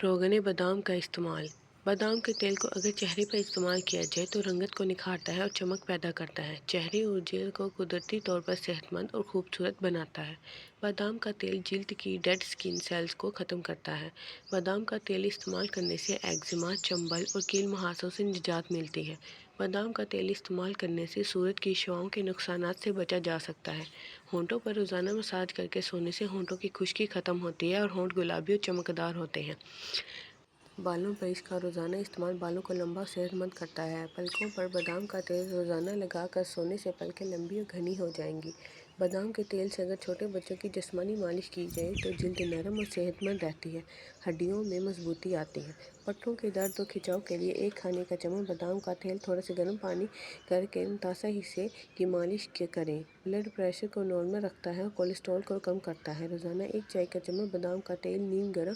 روغن بادام کا استعمال۔ بادام کے تیل کو اگر چہرے پر استعمال کیا جائے تو رنگت کو نکھارتا ہے اور چمک پیدا کرتا ہے۔ چہرے اور جلد کو قدرتی طور پر صحت مند اور خوبصورت بناتا ہے۔ بادام کا تیل جلد کی ڈیڈ سکن سیلز کو ختم کرتا ہے۔ بادام کا تیل استعمال کرنے سے ایگزیما، چنبل اور کیل مہاسوں سے نجات ملتی ہے۔ بادام کا تیل استعمال کرنے سے سورج کی شعاؤں کے نقصانات سے بچا جا سکتا ہے۔ ہونٹوں پر روزانہ مساج کر کے سونے سے ہونٹوں کی خشکی ختم ہوتی ہے اور ہونٹ گلابی اور چمکدار ہوتے ہیں۔ بالوں پر اس کا روزانہ استعمال بالوں کو لمبا اور صحت مند کرتا ہے۔ پلکوں پر بادام کا تیل روزانہ لگا کر سونے سے پلکیں لمبی اور گھنی ہو جائیں گی۔ بادام کے تیل سے اگر چھوٹے بچوں کی جسمانی مالش کی جائے تو جلد نرم اور صحت مند رہتی ہے، ہڈیوں میں مضبوطی آتی ہے۔ پٹھوں کے درد اور کھچاؤ کے لیے ایک کھانے کا چمچ بادام کا تیل تھوڑا سا گرم پانی کر کے متاثرہ حصے کی مالش کریں۔ بلڈ پریشر کو نارمل رکھتا ہے اور کولیسٹرول کو کم کرتا ہے۔ روزانہ ایک چائے کا چمچ بادام کا تیل نیم گرم